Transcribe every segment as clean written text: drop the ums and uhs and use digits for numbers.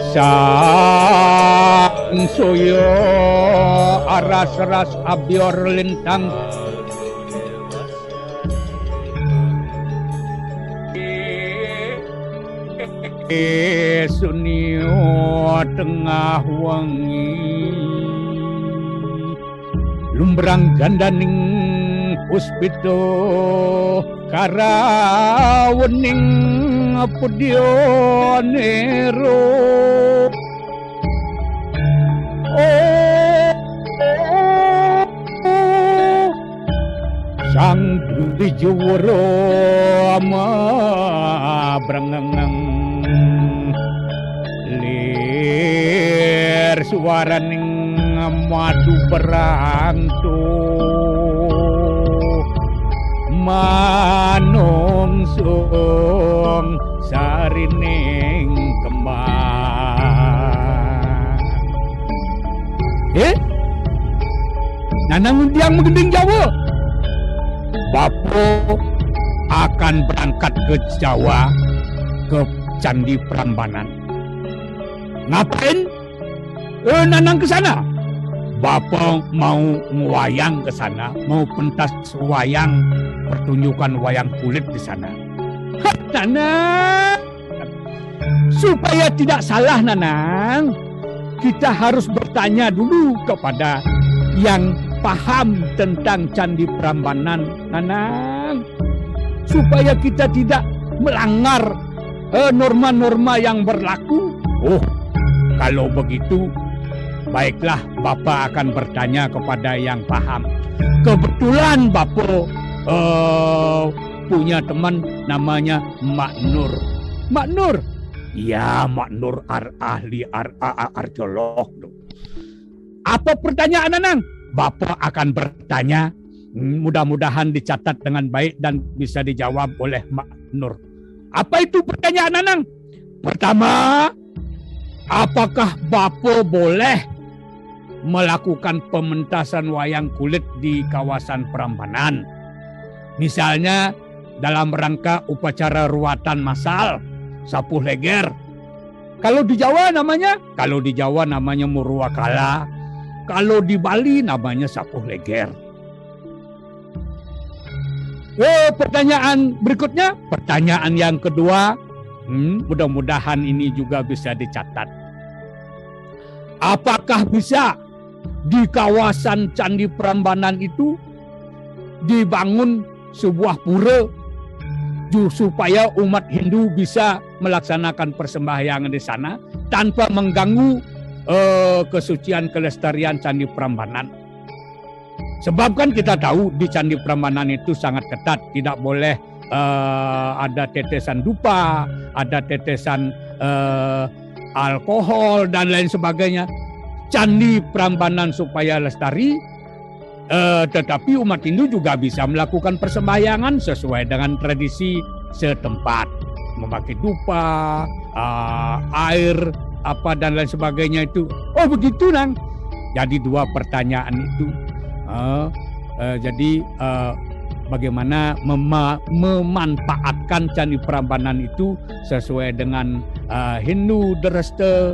Sang Suyo aras-ras abior lintang sunio tengah wengi lumbrang gandaning puspito karawening pudionero sang dijuro ama brengeng lir suaraning madu berantu manungsung sarining kembang. Nanang undiang menggending Jawa. Bapo akan berangkat ke Jawa, ke Candi Prambanan. Ngapain? Nanang ke sana. Bapo mau ngwayang ke sana, mau pentas wayang, pertunjukan wayang kulit di sana. Nanang, supaya tidak salah Nanang, kita harus bertanya dulu kepada yang paham tentang Candi Prambanan, Nanang, supaya kita tidak melanggar norma-norma yang berlaku. Oh, kalau begitu, baiklah Bapak akan bertanya kepada yang paham. Kebetulan Bapak punya teman namanya Mak Nur. Mak Nur? Ya, Mak Nur ahli arkeolog. Apa pertanyaan Nanang? Bapak akan bertanya, mudah-mudahan dicatat dengan baik dan bisa dijawab oleh Mak Nur. Apa itu pertanyaan Nanang? Pertama, apakah Bapak boleh melakukan pementasan wayang kulit di kawasan Prambanan? Misalnya dalam rangka upacara ruatan massal, sapuh leger. Kalau di Jawa namanya? Kalau di Jawa namanya Murwakala. Kalau di Bali namanya sapuh leger. Pertanyaan berikutnya, pertanyaan yang kedua, mudah-mudahan ini juga bisa dicatat. Apakah bisa di kawasan Candi Prambanan itu dibangun sebuah pura supaya umat Hindu bisa melaksanakan persembahyangan di sana tanpa mengganggu kesucian kelestarian Candi Prambanan? Sebab kan kita tahu di Candi Prambanan itu sangat ketat, tidak boleh ada tetesan dupa, ada tetesan alkohol dan lain sebagainya. Candi Prambanan supaya lestari, tetapi umat Hindu juga bisa melakukan persembahyangan sesuai dengan tradisi setempat, memakai dupa, air, apa dan lain sebagainya itu. Oh begitu Nang. Jadi dua pertanyaan itu. Jadi bagaimana memanfaatkan Candi Prambanan itu sesuai dengan Hindu Dresta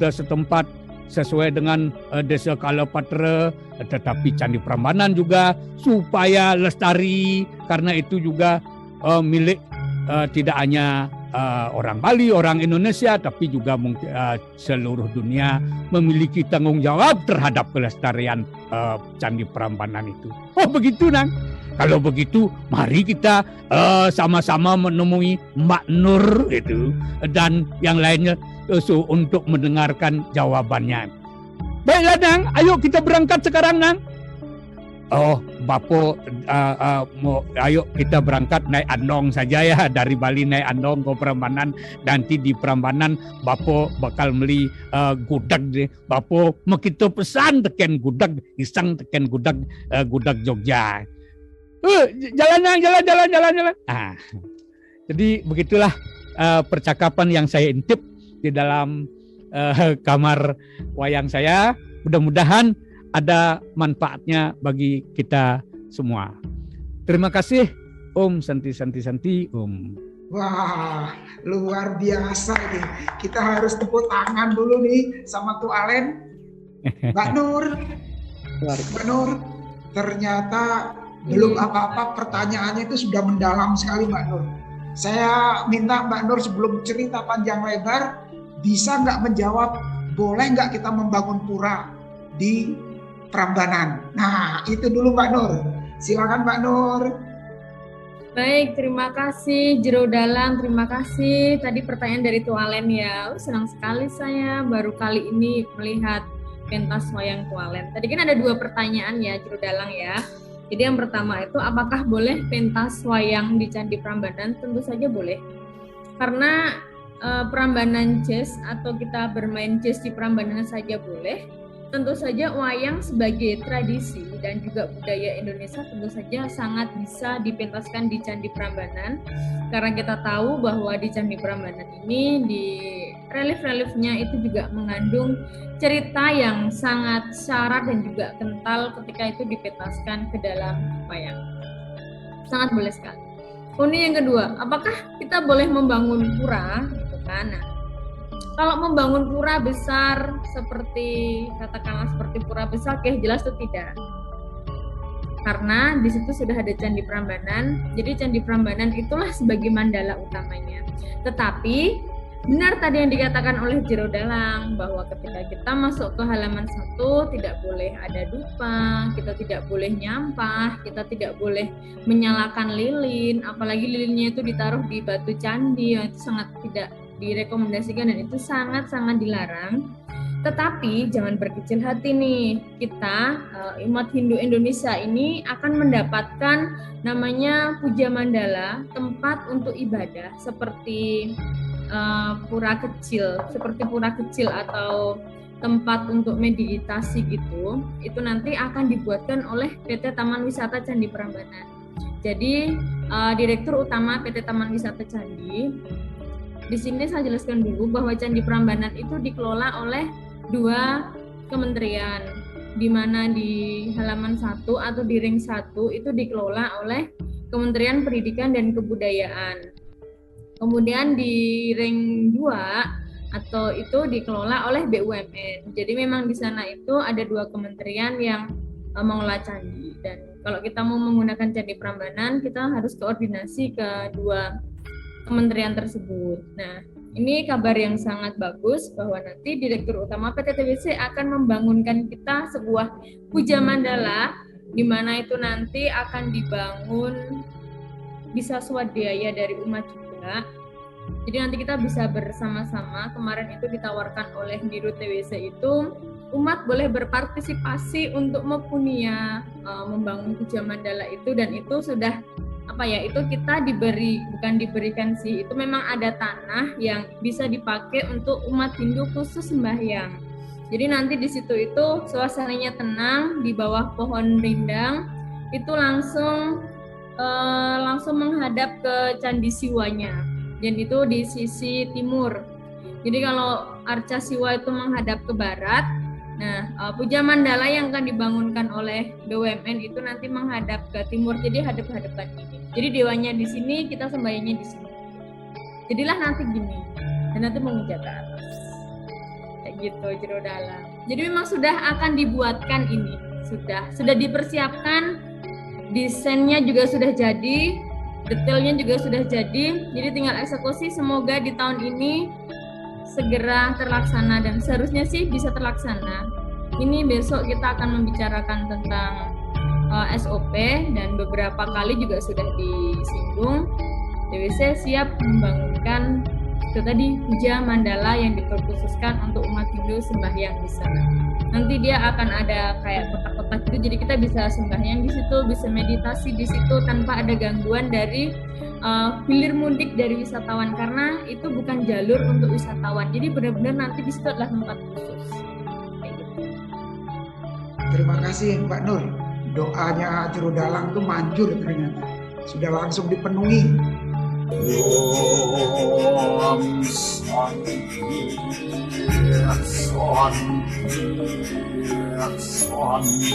setempat, sesuai dengan Desa Kalapatra, tetapi Candi Prambanan juga supaya lestari, karena itu juga milik tidak hanya orang Bali, orang Indonesia, tapi juga seluruh dunia memiliki tanggung jawab terhadap kelestarian Candi Prambanan itu. Oh begitu Nang. Kalau begitu, mari kita sama-sama menemui Mak Nur itu dan yang lainnya untuk mendengarkan jawabannya. Baiklah Nang, ayo kita berangkat sekarang Nang. Oh, Bapo, ayo kita berangkat naik andong saja ya, dari Bali naik andong ke Prambanan. Nanti di Prambanan Bapo bakal beli gudag deh. Bapo mau kita pesan teken gudag, isang teken gudag Jogja. jalan. Jadi begitulah percakapan yang saya intip di dalam kamar wayang saya. Mudah-mudahan ada manfaatnya bagi kita semua. Terima kasih, Om Santi, Om. Wah, luar biasa nih. Kita harus tepuk tangan dulu nih sama Tu Alen. Mbak Nur, ternyata belum apa-apa pertanyaannya itu sudah mendalam sekali Mbak Nur. Saya minta Mbak Nur sebelum cerita panjang lebar, bisa nggak menjawab, boleh nggak kita membangun pura di Prambanan? Nah, itu dulu Mbak Nur. Silakan Mbak Nur. Baik, terima kasih Jero Dalang, terima kasih. Tadi pertanyaan dari Tualen ya, senang sekali saya baru kali ini melihat pentas wayang Tualen. Tadi kan ada 2 pertanyaan ya Jero Dalang ya. Jadi yang pertama itu apakah boleh pentas wayang di Candi Prambanan? Tentu saja boleh. Karena Prambanan Jazz atau kita bermain jazz di Prambanan saja boleh. Tentu saja wayang sebagai tradisi dan juga budaya Indonesia tentu saja sangat bisa dipentaskan di Candi Prambanan, karena kita tahu bahwa di Candi Prambanan ini di relief-reliefnya itu juga mengandung cerita yang sangat syarat dan juga kental ketika itu dipentaskan ke dalam wayang. Sangat boleh sekali. Kemudian yang kedua, apakah kita boleh membangun pura gitu kan? Nah, kalau membangun pura besar seperti katakanlah seperti pura besar, jelas itu tidak. Karena di situ sudah ada Candi Prambanan, jadi Candi Prambanan itulah sebagai mandala utamanya. Tetapi benar tadi yang dikatakan oleh Jero Dalang bahwa ketika kita masuk ke halaman 1 tidak boleh ada dupa, kita tidak boleh nyampah, kita tidak boleh menyalakan lilin, apalagi lilinnya itu ditaruh di batu candi, itu sangat tidak direkomendasikan dan itu sangat-sangat dilarang. Tetapi jangan berkecil hati nih, kita umat Hindu Indonesia ini akan mendapatkan namanya puja mandala, tempat untuk ibadah seperti pura kecil atau tempat untuk meditasi gitu. Itu nanti akan dibuatkan oleh PT Taman Wisata Candi Prambanan. Jadi Direktur Utama PT Taman Wisata Candi, di sini saya jelaskan dulu bahwa Candi Prambanan itu dikelola oleh 2 kementerian, di mana di halaman 1 atau di ring 1 itu dikelola oleh Kementerian Pendidikan dan Kebudayaan. Kemudian di ring 2 atau itu dikelola oleh BUMN. Jadi memang di sana itu ada 2 kementerian yang mengelola candi, dan kalau kita mau menggunakan Candi Prambanan kita harus koordinasi ke 2 kementerian tersebut. Nah, ini kabar yang sangat bagus bahwa nanti Direktur Utama PT TBC akan membangunkan kita sebuah puja mandala, di mana itu nanti akan dibangun bisa swadaya dari umat juga. Jadi nanti kita bisa bersama-sama, kemarin itu ditawarkan oleh Dirut TBC itu umat boleh berpartisipasi untuk mempunyai membangun puja mandala itu, dan itu sudah itu kita diberikan sih, itu memang ada tanah yang bisa dipakai untuk umat Hindu khusus sembahyang. Jadi nanti di situ itu suasananya tenang, di bawah pohon rindang itu langsung menghadap ke Candi Siwanya, dan itu di sisi timur. Jadi kalau arca Siwa itu menghadap ke barat, nah puja mandala yang akan dibangunkan oleh BUMN itu nanti menghadap ke timur, jadi hadap-hadapan ini. Jadi dewanya di sini, kita sembahyangnya di sini. Jadilah nanti gini, dan nanti menghujat ke atas. Kayak gitu, Jero Dalang. Jadi memang sudah akan dibuatkan ini, sudah dipersiapkan, desainnya juga sudah jadi, detailnya juga sudah jadi. Jadi tinggal eksekusi, semoga di tahun ini segera terlaksana, dan seharusnya sih bisa terlaksana. Ini besok kita akan membicarakan tentang SOP, dan beberapa kali juga sudah disinggung. TBC siap membangunkan itu tadi puja mandala yang diperkhususkan untuk umat Hindu sembahyang di sana. Nanti dia akan ada kayak kotak-kotak gitu, jadi kita bisa sembahyang di situ, bisa meditasi di situ tanpa ada gangguan dari hilir mudik dari wisatawan, karena itu bukan jalur untuk wisatawan. Jadi benar-benar nanti di situ adalah tempat khusus. Terima kasih Mbak Nur. doanya Jero Dalang tuh manjur ternyata. Sudah langsung dipenuhi. Om Santi, Santi, Santi.